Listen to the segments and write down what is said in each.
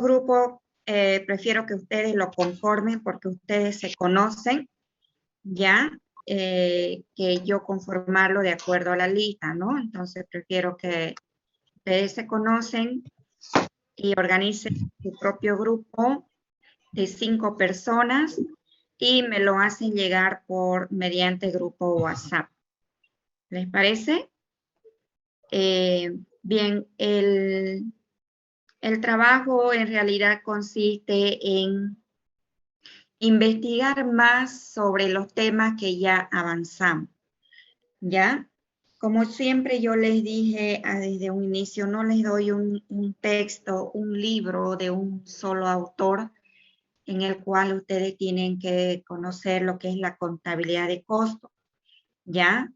grupo prefiero que ustedes lo conformen porque ustedes se conocen, ¿ya? Que yo conformarlo de acuerdo a la lista, ¿no? Entonces prefiero que ustedes se conocen y organicen su propio grupo de 5 personas y me lo hacen llegar por mediante grupo WhatsApp. ¿Les parece? Bien, el trabajo en realidad consiste en investigar más sobre los temas que ya avanzamos, ¿ya? Como siempre yo les dije desde un inicio, no les doy un texto, un libro de un solo autor en el cual ustedes tienen que conocer lo que es la contabilidad de costos, ¿ya?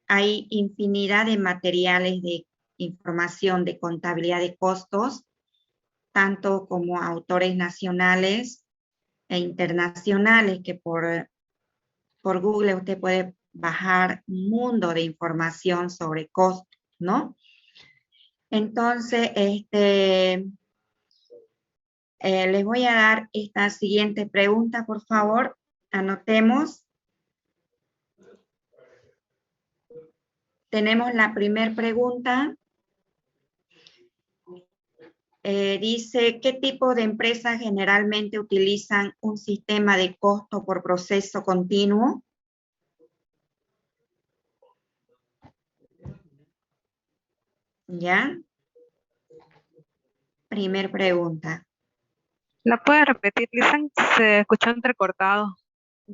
Hay infinidad de materiales de información de contabilidad de costos, tanto como autores nacionales e internacionales, que por Google usted puede bajar un mundo de información sobre costos, ¿no? Entonces, les voy a dar esta siguiente pregunta, por favor, anotemos. Tenemos la primera pregunta. Dice, ¿qué tipo de empresas generalmente utilizan un sistema de costo por proceso continuo? ¿Ya? Primer pregunta. ¿La puede repetir, Lisan? Se escuchó entrecortado.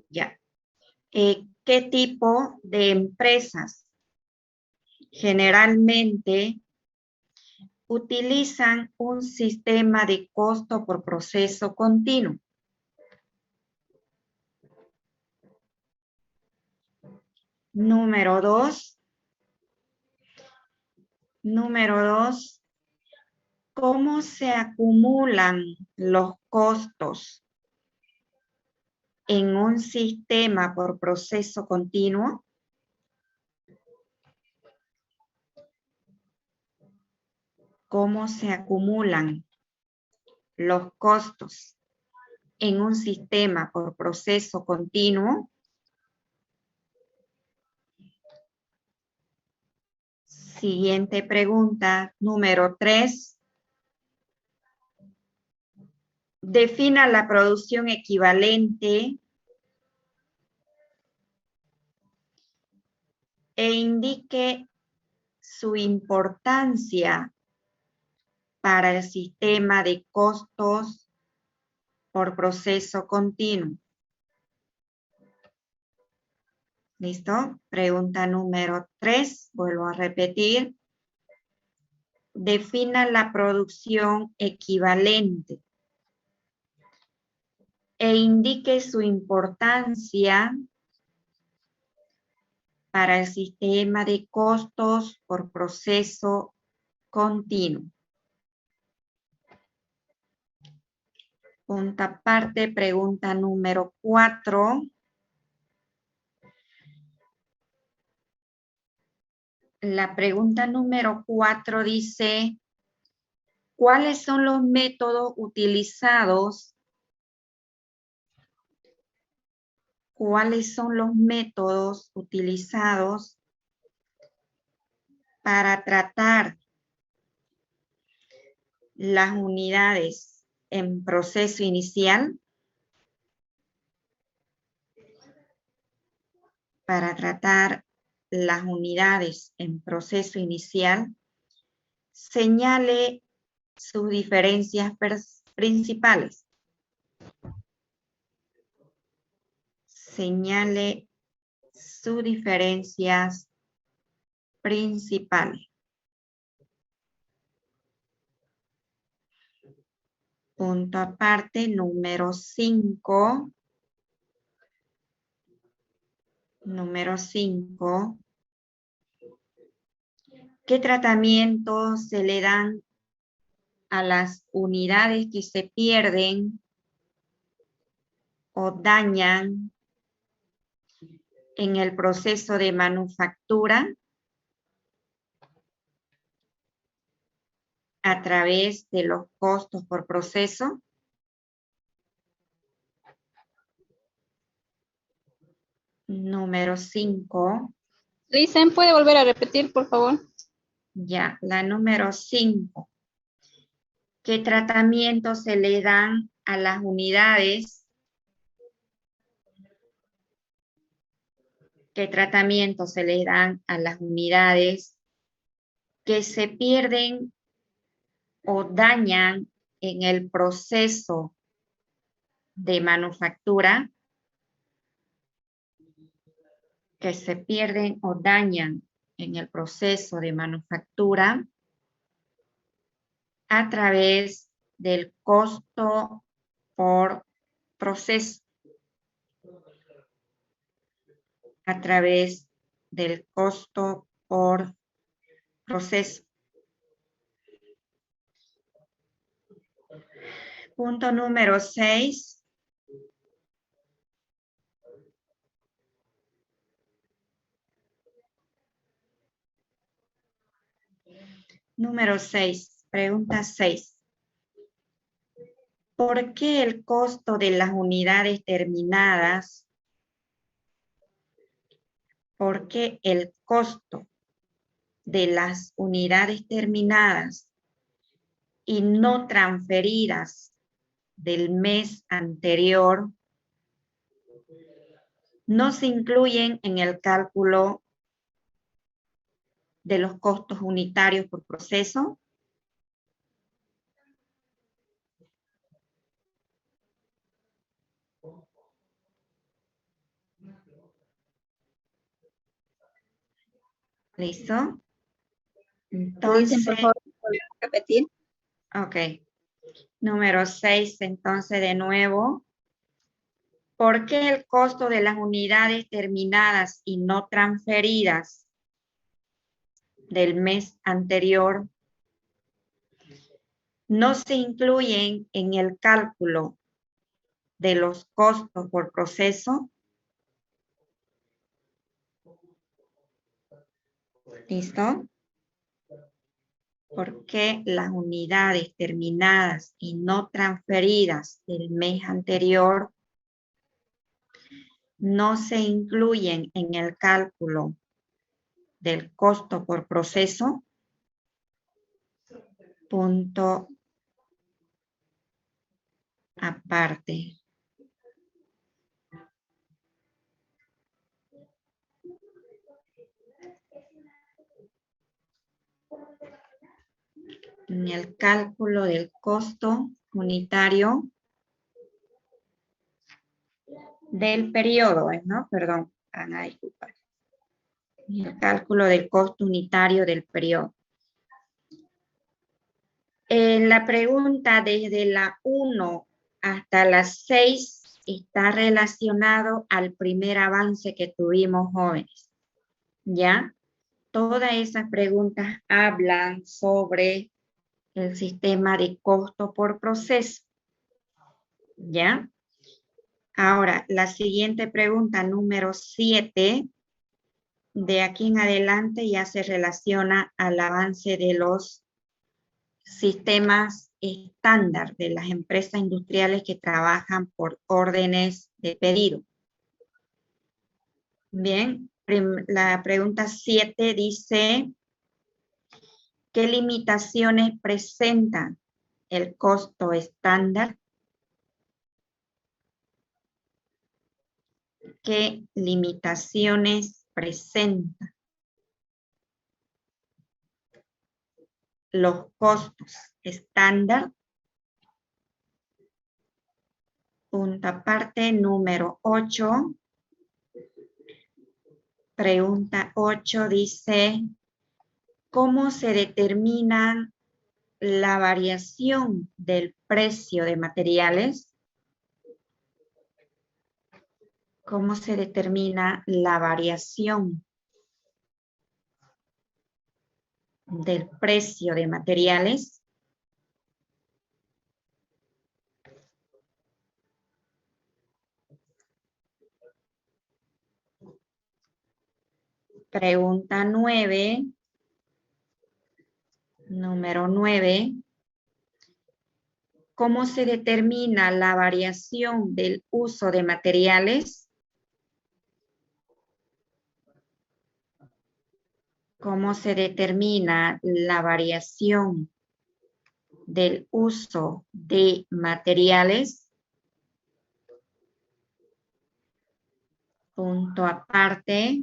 Ya. ¿Qué tipo de empresas generalmente utilizan un sistema de costo por proceso continuo? Número dos, ¿cómo se acumulan los costos en un sistema por proceso continuo? ¿Cómo se acumulan los costos en un sistema por proceso continuo? Siguiente pregunta, número 3. Defina la producción equivalente e indique su importancia para el sistema de costos por proceso continuo. ¿Listo? Pregunta número 3, vuelvo a repetir. Defina la producción equivalente e indique su importancia para el sistema de costos por proceso continuo. Punto aparte, pregunta número 4. La pregunta número 4 dice, ¿cuáles son los métodos utilizados? ¿Cuáles son los métodos utilizados para tratar las unidades en proceso inicial? Para tratar las unidades en proceso inicial, señale sus diferencias principales. Señale sus diferencias principales. Punto aparte, número 5. Número 5. ¿Qué tratamientos se le dan a las unidades que se pierden o dañan en el proceso de manufactura? a través de los costos por proceso. Número 5. Listen, ¿puede volver a repetir, por favor? Ya, la número 5. ¿Qué tratamiento se le dan a las unidades? ¿Qué tratamiento se le dan a las unidades que se pierden o dañan en el proceso de manufactura? Que se pierden o dañan en el proceso de manufactura a través del costo por proceso. A través del costo por proceso. Punto número 6. Número 6. Pregunta 6. ¿Por qué el costo de las unidades terminadas? ¿Por qué el costo de las unidades terminadas y no transferidas del mes anterior no se incluyen en el cálculo de los costos unitarios por proceso? ¿Listo? Entonces, Listen, por favor, ¿puede repetir? ok. Número 6, entonces de nuevo. ¿Por qué el costo de las unidades terminadas y no transferidas del mes anterior no se incluyen en el cálculo de los costos por proceso? ¿Listo? ¿Por qué las unidades terminadas y no transferidas del mes anterior no se incluyen en el cálculo del costo por proceso? Punto aparte. En el cálculo del costo unitario del periodo, ¿no? Perdón, Ana, disculpa. En el cálculo del costo unitario del periodo. La pregunta desde la 1 hasta la 6 está relacionado al primer avance que tuvimos, jóvenes. ¿Ya? Todas esas preguntas hablan sobre el sistema de costo por proceso. ¿Ya? Ahora, la siguiente pregunta, número 7, de aquí en adelante ya se relaciona al avance de los sistemas estándar de las empresas industriales que trabajan por órdenes de pedido. Bien, la pregunta 7 dice, ¿qué limitaciones presenta el costo estándar? ¿Qué limitaciones presenta los costos estándar? Punto aparte, número 8. Pregunta 8 dice, ¿cómo se determina la variación del precio de materiales? ¿Cómo se determina la variación del precio de materiales? Pregunta 9. Número 9. ¿Cómo se determina la variación del uso de materiales? ¿Cómo se determina la variación del uso de materiales? Punto aparte.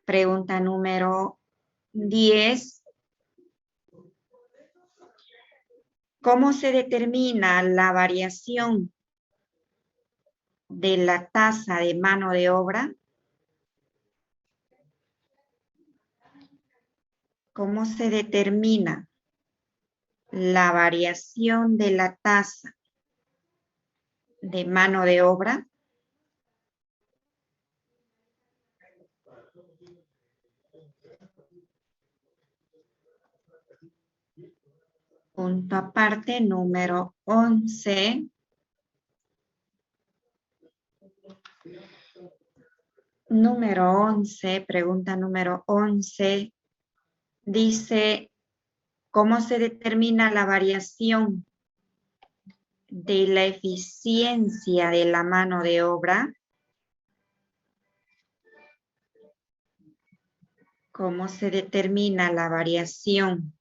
Pregunta número 10. ¿Cómo se determina la variación de la tasa de mano de obra? ¿Cómo se determina la variación de la tasa de mano de obra? Punto aparte, número 11. Número 11, pregunta número 11, dice, ¿cómo se determina la variación de la eficiencia de la mano de obra? ¿Cómo se determina la variación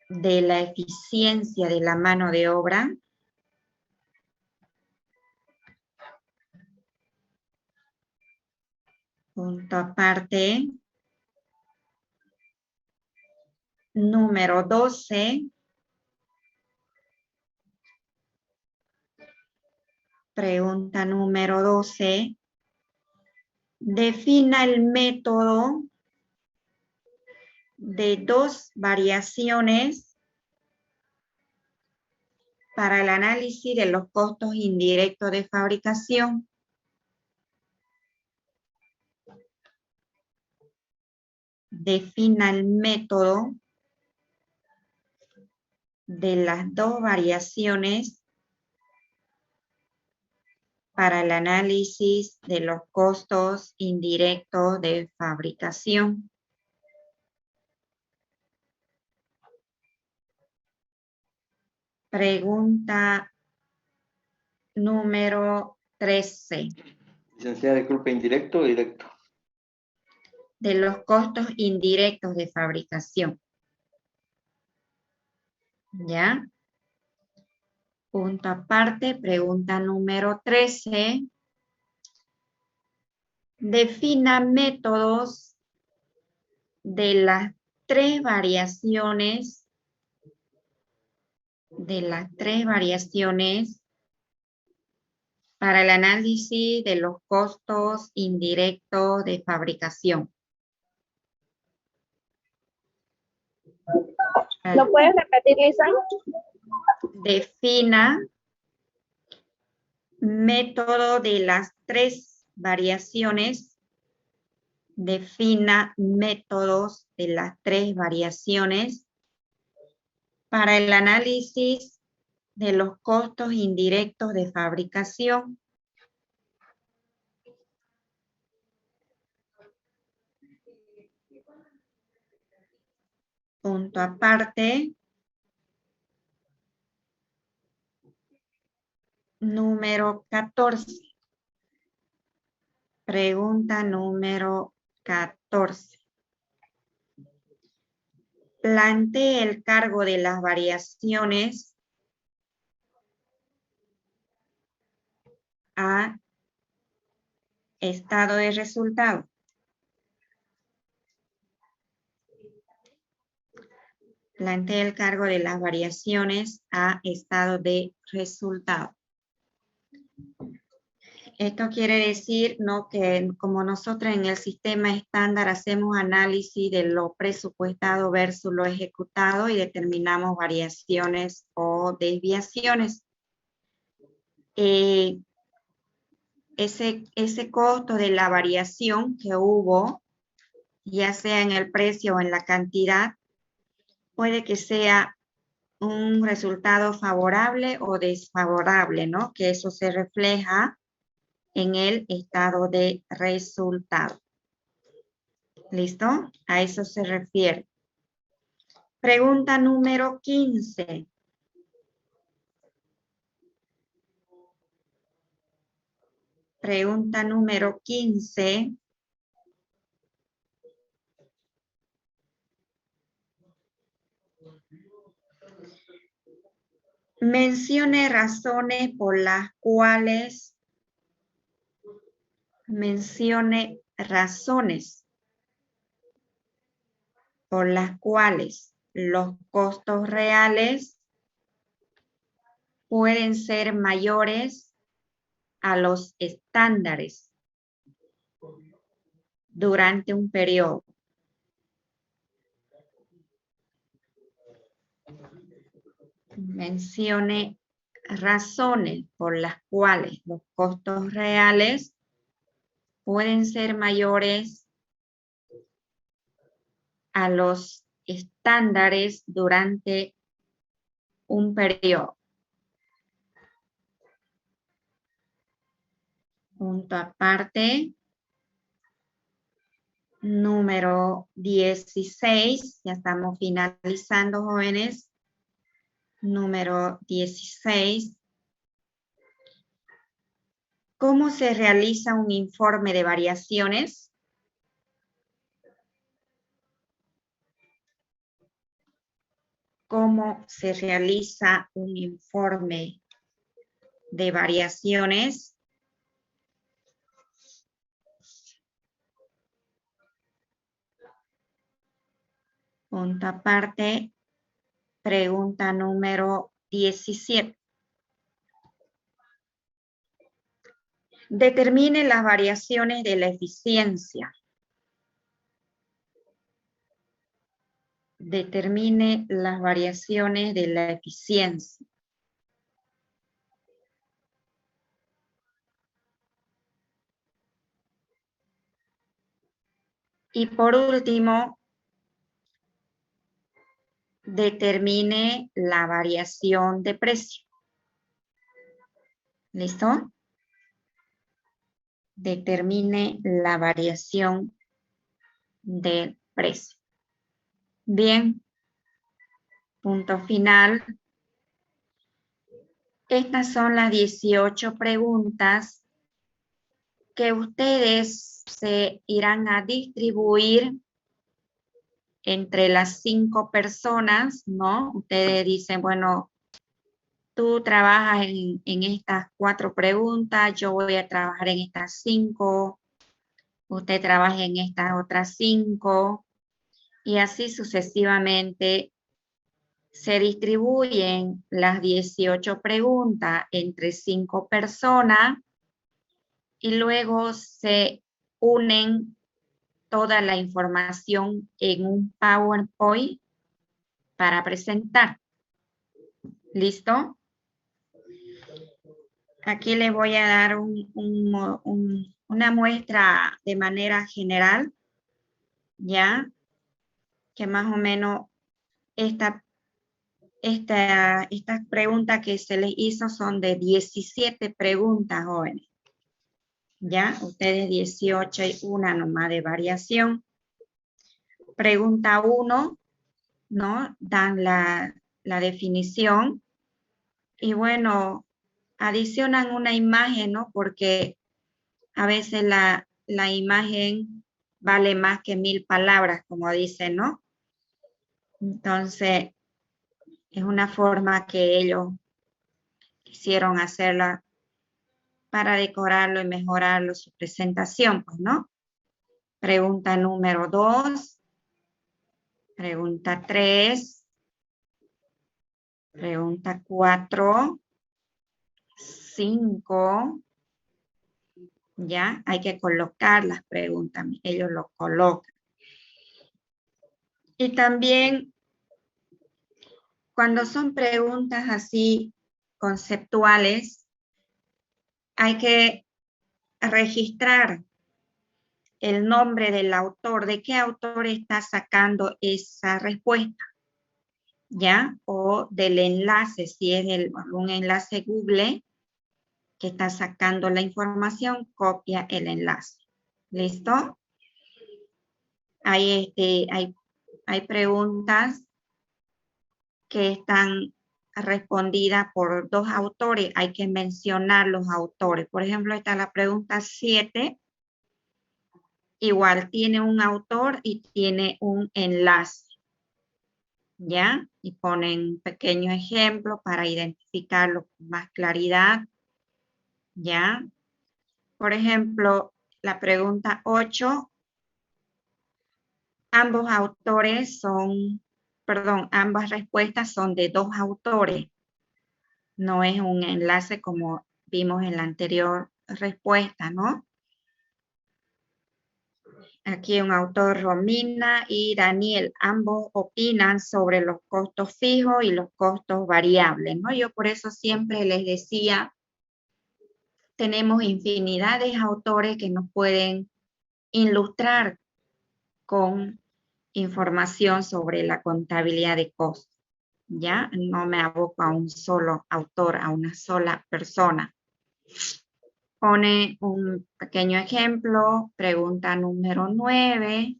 de la eficiencia de la mano de obra? Punto aparte. Número 12. Pregunta número 12. Defina el método de dos variaciones para el análisis de los costos indirectos de fabricación. Defina el método de las dos variaciones para el análisis de los costos indirectos de fabricación. Pregunta número 13. Licenciada, disculpe, ¿indirecto o directo? De los costos indirectos de fabricación. ¿Ya? Punto aparte, pregunta número 13. Defina métodos de las tres variaciones para el análisis de los costos indirectos de fabricación. ¿Lo puedes repetir, Lisa? Defina método de las tres variaciones. Defina métodos de las tres variaciones para el análisis de los costos indirectos de fabricación. Punto aparte. Número 14. Pregunta número 14. Plantee el cargo de las variaciones a estado de resultado. Plantee el cargo de las variaciones a estado de resultado. Esto quiere decir, ¿no?, que como nosotros en el sistema estándar hacemos análisis de lo presupuestado versus lo ejecutado y determinamos variaciones o desviaciones. Ese costo de la variación que hubo, ya sea en el precio o en la cantidad, puede que sea un resultado favorable o desfavorable, ¿no? Que eso se refleja en el estado de resultado. ¿Listo? A eso se refiere. Pregunta número 15. Pregunta número 15. Mencione razones por las cuales los costos reales pueden ser mayores a los estándares durante un periodo. Mencione razones por las cuales los costos reales pueden ser mayores a los estándares durante un periodo. Punto aparte. Número 16. Ya estamos finalizando, jóvenes. Número 16. ¿Cómo se realiza un informe de variaciones? ¿Cómo se realiza un informe de variaciones? Punto aparte. Pregunta número 17. Determine las variaciones de la eficiencia. Determine las variaciones de la eficiencia. Y por último, determine la variación de precio. ¿Listo? Determine la variación del precio. Bien. Punto final. Estas son las 18 preguntas que ustedes se irán a distribuir entre las 5 personas, ¿no? Ustedes dicen, bueno, tú trabajas en estas 4 preguntas, yo voy a trabajar en estas 5, usted trabaja en estas otras 5, y así sucesivamente se distribuyen las 18 preguntas entre 5 personas y luego se unen toda la información en un PowerPoint para presentar. ¿Listo? Aquí les voy a dar una muestra de manera general, ¿ya? Que más o menos estas preguntas que se les hizo son de 17 preguntas, jóvenes. ¿Ya? Ustedes 18 y una nomás de variación. Pregunta 1, ¿no? Dan la definición. Y bueno, adicionan una imagen, ¿no? Porque a veces la imagen vale más que 1000 palabras, como dicen, ¿no? Entonces, es una forma que ellos quisieron hacerla para decorarlo y mejorarlo su presentación, pues, ¿no? Pregunta número 2. Pregunta 3. Pregunta 4. 5. Ya, hay que colocar las preguntas. Ellos lo colocan. Y también, cuando son preguntas así conceptuales, hay que registrar el nombre del autor, de qué autor está sacando esa respuesta, ¿ya? O del enlace, si es un enlace Google, que está sacando la información, copia el enlace. ¿Listo? Hay preguntas que están respondidas por dos autores. Hay que mencionar los autores. Por ejemplo, está la pregunta 7. Igual tiene un autor y tiene un enlace. ¿Ya? Y ponen pequeños ejemplos para identificarlo con más claridad. ¿Ya? Por ejemplo, la pregunta 8. Ambas respuestas son de dos autores. No es un enlace como vimos en la anterior respuesta, ¿no? Aquí un autor, Romina y Daniel, ambos opinan sobre los costos fijos y los costos variables, ¿no? Yo por eso siempre les decía, tenemos infinidad de autores que nos pueden ilustrar con información sobre la contabilidad de costos, ¿ya? No me aboco a un solo autor, a una sola persona. Pone un pequeño ejemplo, pregunta número 9,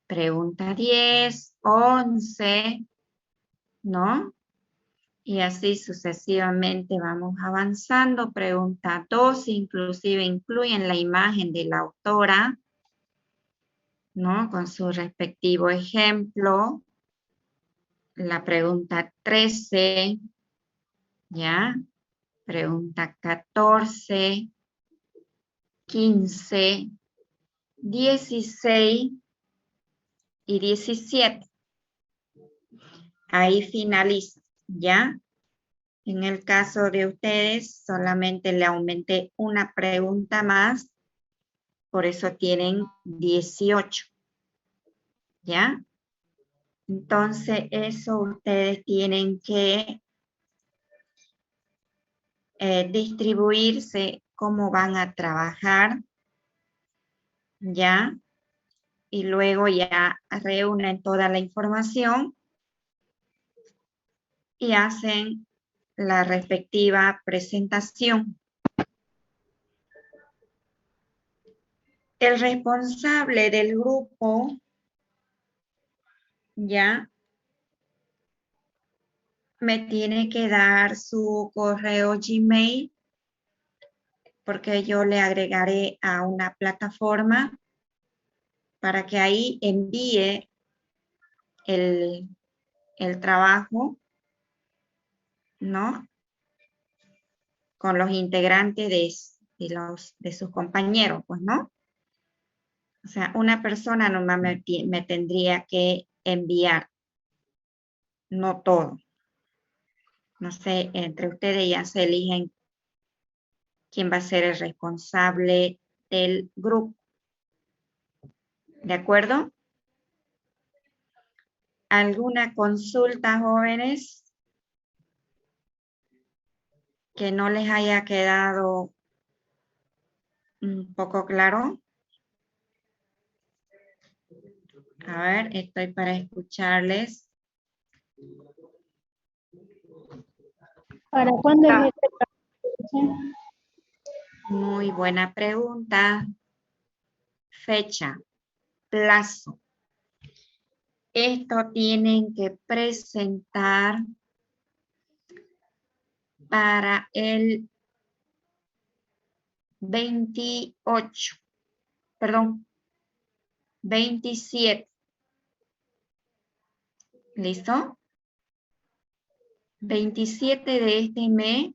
pregunta 10, 11, ¿no? Y así sucesivamente vamos avanzando. Pregunta 12, inclusive incluyen la imagen de la autora, ¿no? Con su respectivo ejemplo. La pregunta 13, ¿ya? Pregunta 14, 15, 16 y 17. Ahí finaliza, ¿ya? En el caso de ustedes, solamente le aumenté una pregunta más, por eso tienen 18, ¿ya? Entonces, eso ustedes tienen que distribuirse cómo van a trabajar, ¿ya? Y luego ya reúnen toda la información y hacen la respectiva presentación. El responsable del grupo, ya, me tiene que dar su correo Gmail, porque yo le agregaré a una plataforma para que ahí envíe el trabajo, ¿no? Con los integrantes de sus compañeros, pues, ¿no? O sea, una persona nomás me tendría que enviar, no todo. No sé, entre ustedes ya se eligen quién va a ser el responsable del grupo. ¿De acuerdo? ¿Alguna consulta, jóvenes, que no les haya quedado un poco claro? A ver, estoy para escucharles. ¿Para cuándo es este plazo? Muy buena pregunta. Fecha, plazo. Esto tienen que presentar para el 28, perdón, 27. ¿Listo? 27 de este mes,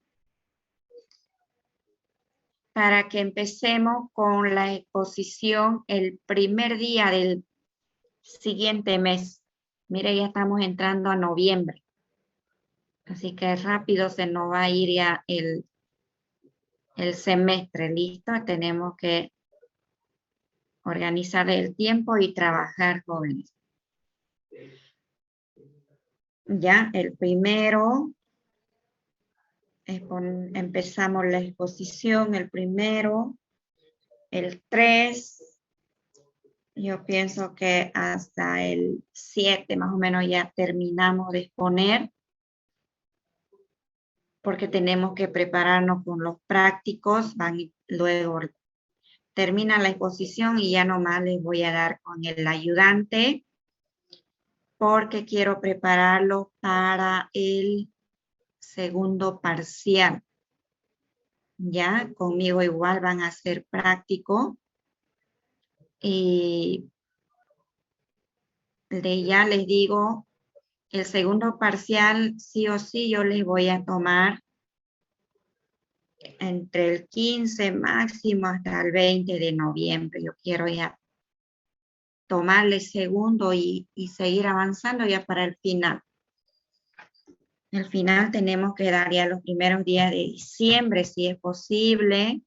para que empecemos con la exposición el primer día del siguiente mes. Mire, ya estamos entrando a noviembre. Así que rápido se nos va a ir ya el semestre. ¿Listo? Tenemos que organizar el tiempo y trabajar, jóvenes. Ya, el primero, empezamos la exposición, el primero, el 3, yo pienso que hasta el 7 más o menos ya terminamos de exponer, porque tenemos que prepararnos con los prácticos, luego termina la exposición y ya nomás les voy a dar con el ayudante, porque quiero prepararlo para el segundo parcial. Ya, conmigo igual van a ser práctico. Y ya les digo, el segundo parcial sí o sí yo les voy a tomar entre el 15 máximo hasta el 20 de noviembre. Yo quiero ya tomarle segundo y seguir avanzando ya para el final. El final tenemos que dar ya los primeros días de diciembre, si es posible,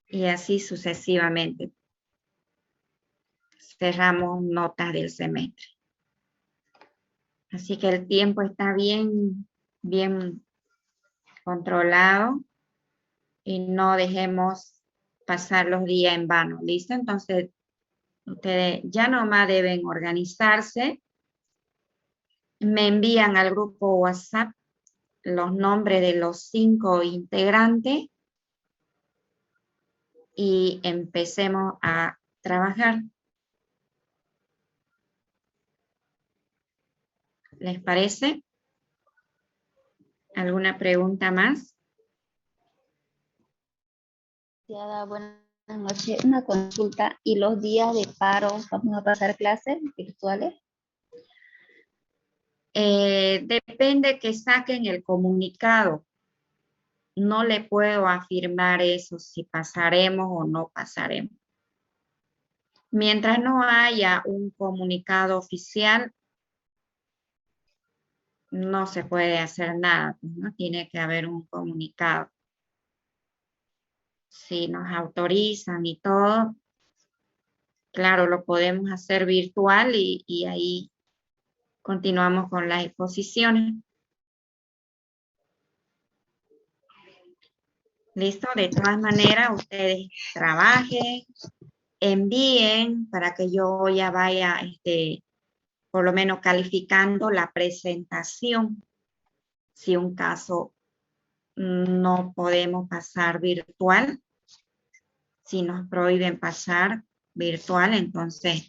y así sucesivamente. Cerramos notas del semestre. Así que el tiempo está bien controlado y no dejemos pasar los días en vano. ¿Listo? Entonces, ustedes ya nomás deben organizarse. Me envían al grupo WhatsApp los nombres de los 5 integrantes y empecemos a trabajar. ¿Les parece? ¿Alguna pregunta más? Buenas noches. Una consulta. ¿Y los días de paro vamos a pasar clases virtuales? Depende que saquen el comunicado. No le puedo afirmar eso, si pasaremos o no pasaremos. Mientras no haya un comunicado oficial, no se puede hacer nada, ¿no? Tiene que haber un comunicado. Si nos autorizan y todo, claro, lo podemos hacer virtual y ahí continuamos con las exposiciones. ¿Listo? De todas maneras, ustedes trabajen, envíen para que yo ya vaya, por lo menos calificando la presentación. Si un caso no podemos pasar virtual, si nos prohíben pasar virtual, entonces,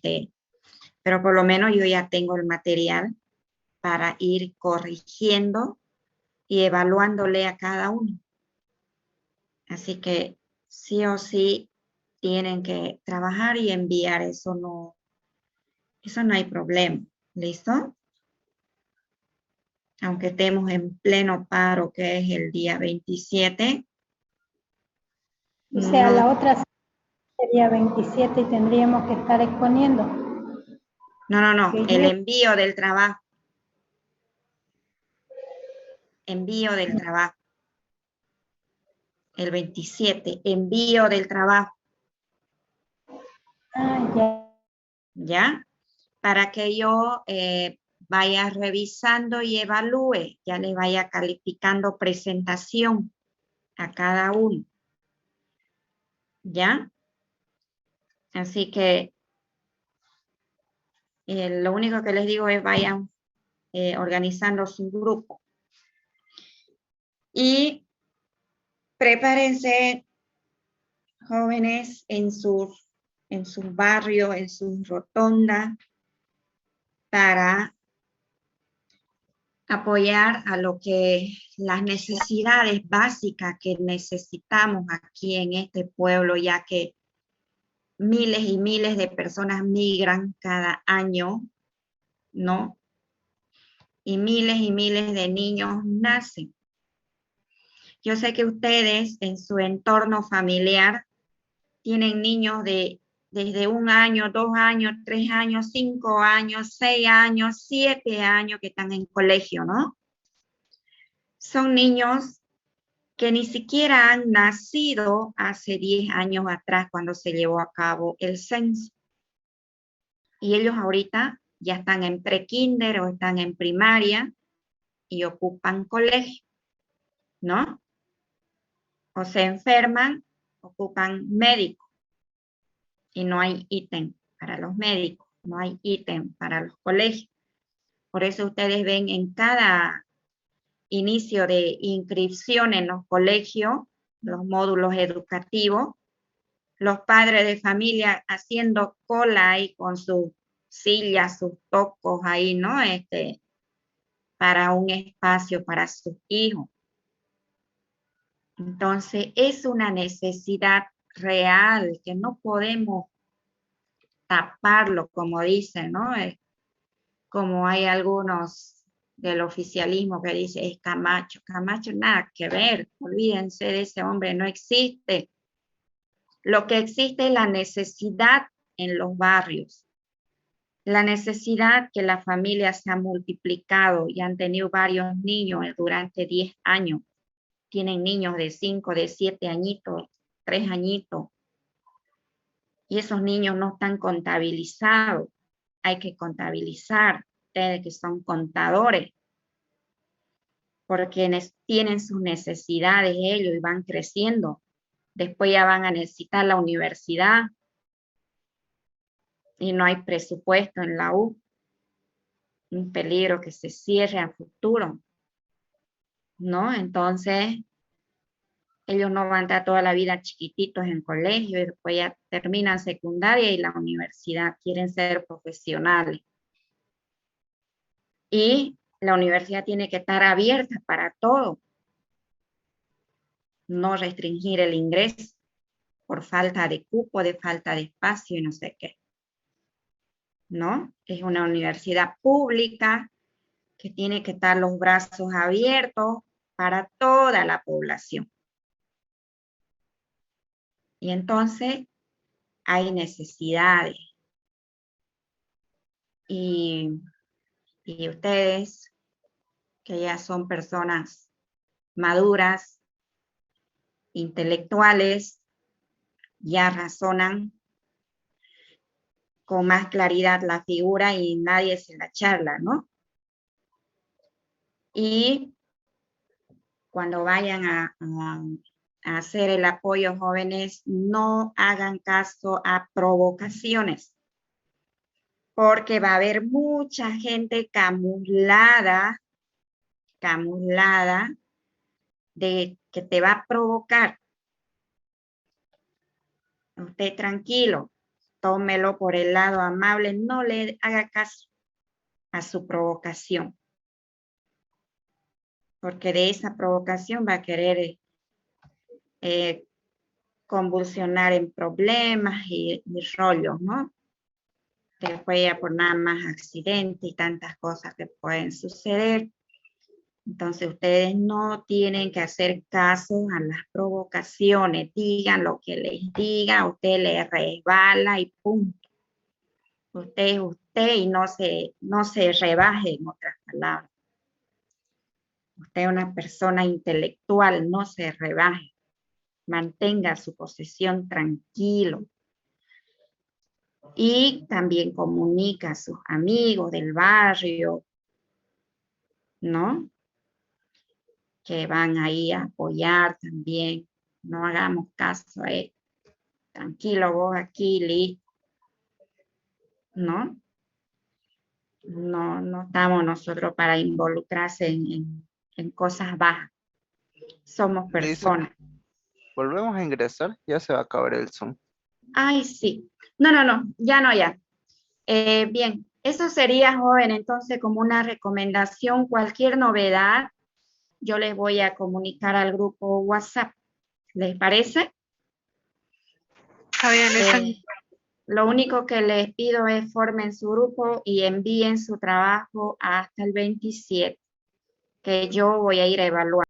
pero por lo menos yo ya tengo el material para ir corrigiendo y evaluándole a cada uno. Así que sí o sí tienen que trabajar y enviar, eso no hay problema. ¿Listo? Aunque estemos en pleno paro, que es el día 27. O sea, la otra sería 27 y tendríamos que estar exponiendo. No, el envío del trabajo. Envío del trabajo. El 27, envío del trabajo. Ah, ya. ¿Ya? Para que yo vaya revisando y evalúe, ya le vaya calificando presentación a cada uno. ¿Ya? Así que lo único que les digo es vayan organizando su grupo. Y prepárense, jóvenes, en sus barrios, en sus rotondas, para apoyar a lo que las necesidades básicas que necesitamos aquí en este pueblo, ya que miles y miles de personas migran cada año, ¿no? Y miles de niños nacen. Yo sé que ustedes en su entorno familiar tienen niños desde 1 año, 2 años, 3 años, 5 años, 6 años, 7 años que están en colegio, ¿no? Son niños que ni siquiera han nacido hace 10 años atrás cuando se llevó a cabo el censo. Y ellos ahorita ya están en prekinder o están en primaria y ocupan colegio, ¿no? O se enferman, ocupan médico. Y no hay ítem para los médicos, no hay ítem para los colegios. Por eso ustedes ven en cada inicio de inscripción en los colegios, los módulos educativos, los padres de familia haciendo cola ahí con sus sillas, sus tocos ahí, ¿no? Para un espacio para sus hijos. Entonces, es una necesidad real que no podemos taparlo, como dicen, ¿no? Como hay algunos del oficialismo que dicen, es Camacho. Camacho nada que ver, olvídense de ese hombre, no existe. Lo que existe es la necesidad en los barrios. La necesidad que la familia se ha multiplicado y han tenido varios niños durante 10 años. Tienen niños de 5, de 7 añitos, 3 añitos. Y esos niños no están contabilizados. Hay que contabilizar, ustedes que son contadores, porque tienen sus necesidades ellos y van creciendo. Después ya van a necesitar la universidad y no hay presupuesto en la U. Un peligro que se cierre a futuro, ¿no? Entonces, ellos no van a estar toda la vida chiquititos en colegio y después ya terminan secundaria y la universidad, quieren ser profesionales. Y la universidad tiene que estar abierta para todo. No restringir el ingreso por falta de cupo, de falta de espacio y no sé qué. ¿No? Es una universidad pública que tiene que estar los brazos abiertos para toda la población. Y entonces hay necesidades. Y ustedes, que ya son personas maduras, intelectuales, ya razonan con más claridad la figura y nadie se la charla, ¿no? Y cuando vayan a hacer el apoyo jóvenes, no hagan caso a provocaciones, porque va a haber mucha gente camuflada de que te va a provocar. Usted tranquilo, tómelo por el lado amable, no le haga caso a su provocación, porque de esa provocación va a querer convulsionar en problemas y rollos, ¿no? Después ya por nada más accidentes y tantas cosas que pueden suceder. Entonces ustedes no tienen que hacer caso a las provocaciones, digan lo que les diga, a usted le resbala y punto. Usted es usted y no se rebaje, en otras palabras. Usted es una persona intelectual, no se rebaje. Mantenga su posición tranquilo. Y también comunica a sus amigos del barrio, ¿no? Que van ahí a apoyar también. No hagamos caso a él. Tranquilo, vos aquí, listo. ¿No? No estamos nosotros para involucrarse en cosas bajas. Somos personas. Volvemos a ingresar, ya se va a acabar el Zoom. Ay, sí. No, ya. Bien, eso sería, joven, entonces como una recomendación, cualquier novedad, yo les voy a comunicar al grupo WhatsApp. ¿Les parece? Está bien, Lisa. Lo único que les pido es formen su grupo y envíen su trabajo hasta el 27, que yo voy a ir a evaluar.